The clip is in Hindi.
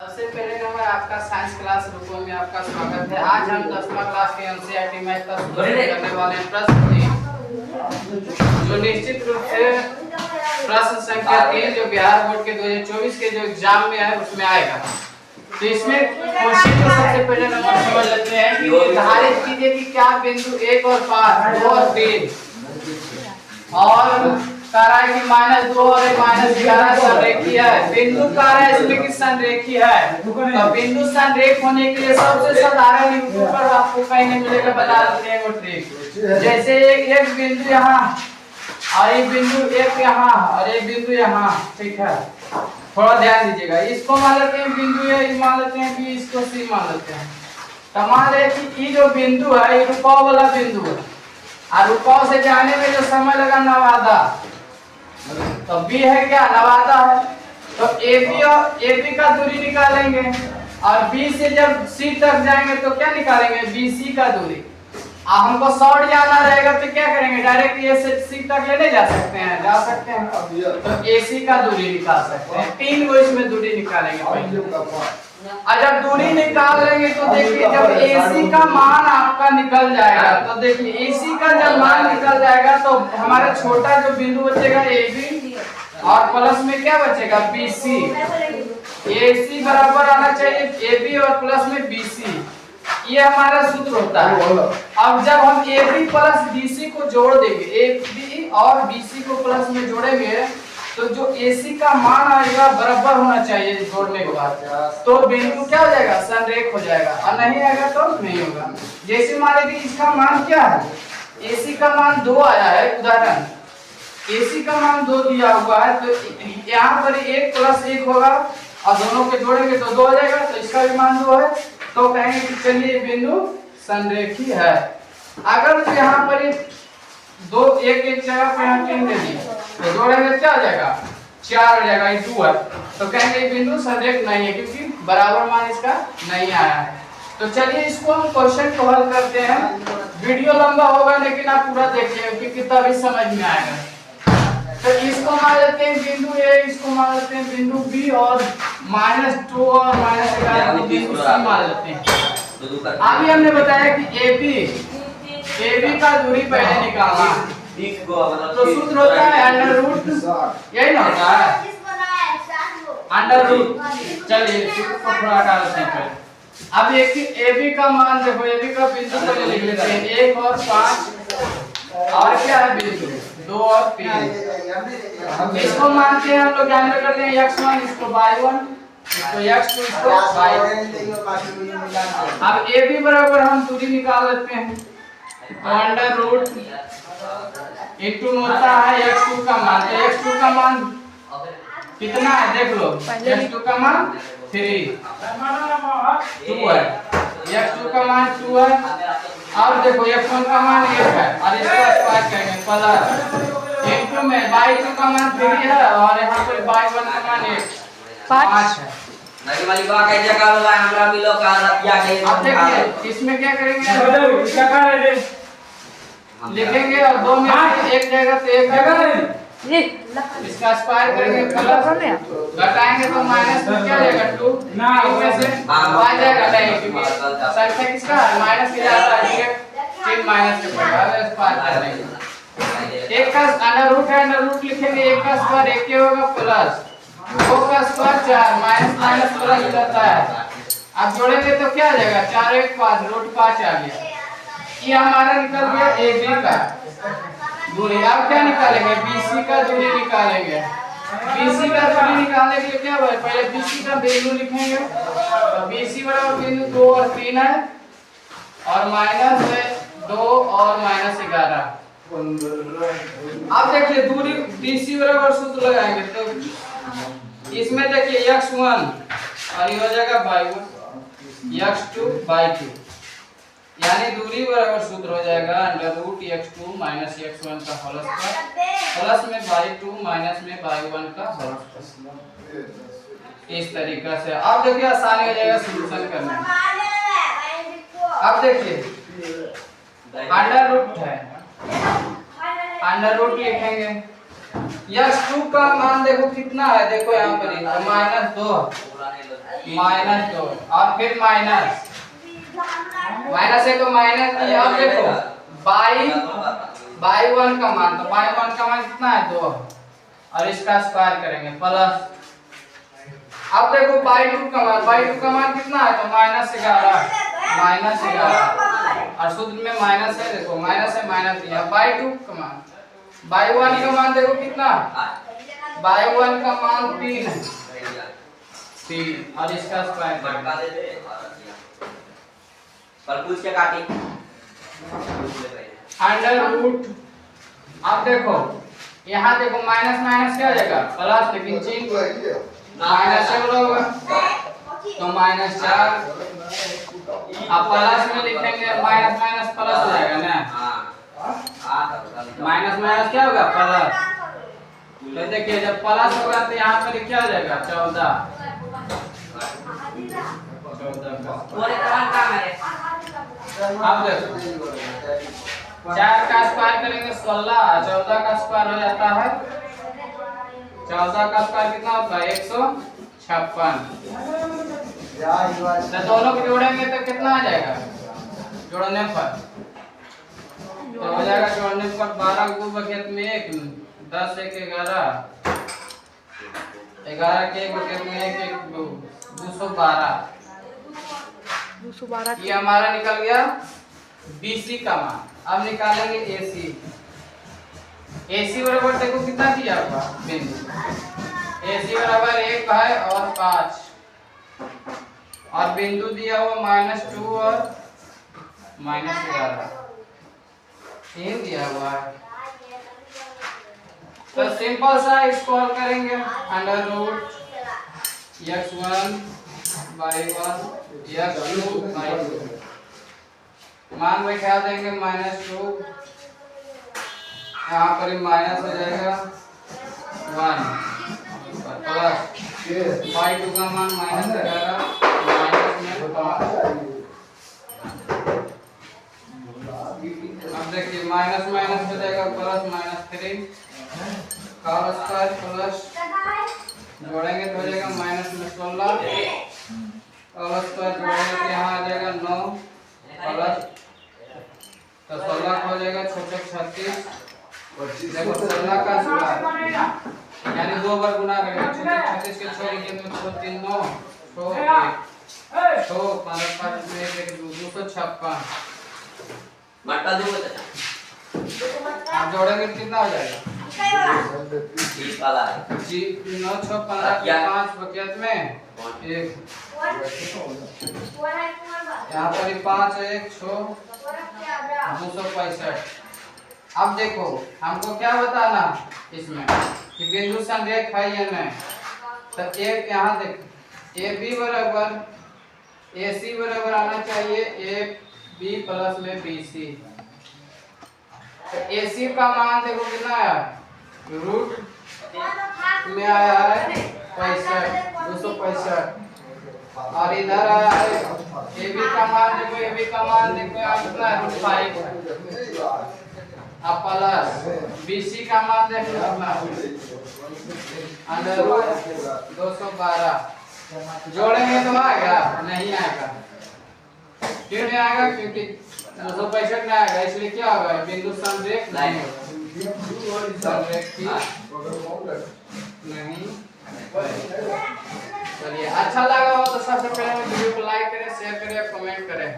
सबसे पहले नंबर आपका साइंस क्लास रूपों में आपका स्वागत है। आज हम 10वां क्लास के एनसीईआरटी मैथ का सॉल्यूशन करने वाले हैं। प्रश्न जो निश्चित रूप से प्रश्न संख्या 3 जो बिहार बोर्ड के 2024 के जो एग्जाम में है उसमें आएगा। तो इसमें क्वेश्चन को सबसे पहले नंबर समझ लेते हैं कि निर्धारित कीजिए कि क्या बिंदु 1 और 5 2 और 3 और कह है कि -2 और -11 संरेखीय है। बिंदु कह रहा है इसमें कि संरेखीय है। तो बिंदु संरेख होने के लिए सबसे साधारण यूट्यूब पर आपको कहीं नहीं मिलेगा, बता देते हैं वो ट्रिक। जैसे एक बिंदु यहाँ और एक बिंदु एक यहाँ और एक बिंदु यहाँ, ठीक है, थोड़ा ध्यान दीजिएगा। इसको मान लेते हैं बिंदु ए, मान लेते हैं बी, इसको सी मान लेते हैं। तो मान ले कि ये जो बिंदु है ये रुपाव वाला बिंदु है और रुपाव से जाने में जो समय लगा नवादा, तो बी है क्या, नवादा है। तो AB और AB का दूरी निकालेंगे और B से जब C तक जाएंगे तो क्या निकालेंगे, BC का दूरी। हमको शॉर्ट जाना रहेगा तो क्या करेंगे, डायरेक्ट A से C तक लेने जा सकते हैं, जा सकते हैं। तो AC का दूरी निकाल सकते हैं। 3 को इसमें दूरी निकालेंगे पहले। और जब दूरी निकाल लेंगे तो देखिए जब AC का मान आपका निकल जाएगा, तो देखिए AC का जब मान निकल जाएगा तो हमारा छोटा जो बिंदु बचेगा AB और प्लस में क्या बचेगा, BC। AC बराबर आना चाहिए AB और प्लस में BC, ये हमारा सूत्र होता है। अब जब हम AB प्लस BC को जोड़ देंगे, AB और BC को प्लस में जोड़ेंगे तो जो AC का मान आएगा बराबर होना चाहिए जोड़ने के बाद, तो बिंदु क्या हो जाएगा, संरेख हो जाएगा। और नहीं आएगा तो नहीं होगा। जैसे मान लीजिए इसका मान क्या है, AC का मान 2 आया है, उदाहरण AC का मान 2 दिया हुआ है, तो यहाँ पर 1 प्लस 1 होगा और दोनों के जोड़ेंगे तो 2 हो जाएगा, तो इसका भी मान 2 है। तो कहेंगे कि चलिए बिंदु संरेखी है। अगर तो यहाँ पर 2 एक जगह पे हम 3 दे दिए तो जोड़ेंगे क्या हो जाएगा, 4 हो जाएगा, ये 2 है। तो कहेंगे बिंदु संरेख नहीं है क्योंकि बराबर मान इसका नहीं आया है। तो चलिए इसको हम क्वेश्चन को हल करते हैं। वीडियो लंबा होगा लेकिन आप पूरा देखिएगा क्योंकि तभी समझ में आएगा। तो इसको मान लेते हैं बिंदु A, इसको मान लेते हैं बिंदु B और -2 और -11 को बिंदु C मान लेते हैं। अभी हमने बताया कि AB का दूरी पहले निकालना, तो सूत्र होता है अंडर-रूट, यही ना होता है, अंडर-रूट। चलिए सूत्र को थोड़ा डालते हैं पहले। अब एक AB का मान देखो, AB का बिंदु पहले लिख लेते हैं, 1 और 5 और क्या है बिंदु 2 और 3। इसको मानते हैं हम लोग, जानते करते हैं x1, इसको y1, इसको x2, इसको y2। अब AB बराबर हम दूरी निकाल लेते हैं, अंडर-रूट इंटू होता है x2 का मान। तो x2 का मान कितना है देख लो, x2 का मान 3 2 है, x2 का मान 2 है और देखो x1 का मान 1 है और इसका स्क्वायर करेंगे प्लस इंटू में y2 का मान 3 है और यहाँ पर y1 का मान 5 है। नहीं वाली बात है जगह वाला हमरा मिलो का रतिया के। अब देखिए इसमें क्या करेंगे, क्या करेंगे, लिखेंगे और 2 में एक जगह तो एक जगह जी इसका स्क्वायर करेंगे प्लस घटाएंगे तो माइनस में क्या जाएगा 2 इसमें से आ जाएगा, नहीं क्योंकि संख्या किसका है माइनस के जाता है, 3 माइनस के पड़ेगा स्क्वायर करेंगे। एक का अंडर-रूट है, अंडर-रूट लिखेंगे, एक का स्क्वायर 1 के होगा प्लस 2 का स्क्वायर 4 माइनस माइनस प्लस रहता है। अब जोड़ेंगे तो क्या आ जाएगा, 4 1 5 रूट 5 आ गया। ये हमारा निकल गया AB का दूरी। अब क्या निकालेंगे, BC का दूरी निकालेंगे। BC का दूरी निकालने के लिए क्या होगा, पहले BC का बिंदु लिखेंगे। तो BC बराबर बिंदु 2 और 3 है और माइनस है 2 और -11। अब देखिए दूरी BC बराबर सूत्र लगाएंगे तो इसमें देखिए x1 और ये हो जाएगा y1, x2 y2, यानी दूरी बराबर सूत्र हो जाएगा अंडर-रूट x2 माइनस x1 का होल स्क्वायर प्लस में y2 माइनस में y1 का होल स्क्वायर। इस तरीका से अब देखिए आसानी हो जाएगा सॉल्यूशन करने में। अब देखिए अंडर-रूट है, अंडर-रूट लिखेंगे, x2 का मान देखो कितना है, देखो यहाँ पर ही -2 और फिर माइनस है तो माइनस है। अब देखो y1 का मान, तो y1 का मान कितना है 2 और इसका स्क्वायर करेंगे प्लस। अब देखो y2 का मान कितना है, तो -11 और सूत्र में माइनस है, देखो माइनस है माइनस है। y2 का मान, y1 का मान देखो कितना, y1 का मान 3 है, 3 और इसका स्क्वायर करेंगे। पर पूछ के काटी अंडर रूट। अब देखो यहाँ देखो माइनस माइनस क्या हो जाएगा प्लस, लेकिन चिन्ह माइनस से होगा तो -4 अब प्लस में लिखेंगे माइनस माइनस प्लस हो जाएगा ना, माइनस माइनस क्या होगा प्लस। तो देखिए जब प्लस होगा तो यहाँ पर क्या हो जाएगा 14 अब देखो 4 का स्क्वायर करेंगे 16, 14 का स्क्वायर हो जाता है, 14 का स्क्वायर कितना होता है 156। तो दोनों को जोड़ेंगे तो कितना आ जाएगा जोड़ने पर, तो हो जाएगा जोड़ने पर 12 को बकेट में 1, 10 1 11, 11 के बकेट में 1 1 212। ये हमारा निकल गया BC का मान। अब निकालेंगे AC बराबर देखो कितना दिया हुआ बिंदु, AC बराबर 1 है और 5 और बिंदु दिया हुआ -2 और -11 ये दिया हुआ है। तो सिंपल सा इसको हल करेंगे under root x1 y1 x2 y2 मान बैठा देंगे -2, यहाँ पर माइनस हो जाएगा 1 प्लस y2 का मान -11 माइनस में 5। अब देखिए माइनस माइनस हो जाएगा प्लस -3 का स्क्वायर प्लस जोड़ेंगे तो हो जाएगा माइनस में 16 और स्क्वायर जोड़ेंगे तो यहाँ आ जाएगा 9 प्लस, तो 16 हो जाएगा 36। देखो 16 का स्क्वायर यानी 2 बार गुना करेंगे, 36 के 6 के में 6 3 9 6 5 5 में 256 मट्टा दो आप जोड़ेंगे तो कितना हो जाएगा 20 वाला है जी 9 6 15 के 5 बकेट में 1, यहाँ पर 5 1 6 265। अब देखो हमको क्या बताना इसमें कि बिंदु संरेख है या नहीं, तो एक यहाँ देखो AB बराबर AC बराबर आना चाहिए AB प्लस में BC। तो AC का मान देखो कितना आया रूट में आया है 265 और इधर आया है AB का मान देखो, AB का मान देखो यहाँ कितना है √5 अब प्लस BC का मान देखो कितना अंडर रूट 212 जोड़ेंगे तो आएगा नहीं आएगा, क्यों नहीं आएगा क्योंकि 265 में आएगा, इसलिए क्या होगा बिंदु संरेख नहीं नहीं। चलिए अच्छा लगा हो तो सबसे पहले वीडियो को लाइक करें, शेयर करें, कमेंट करें।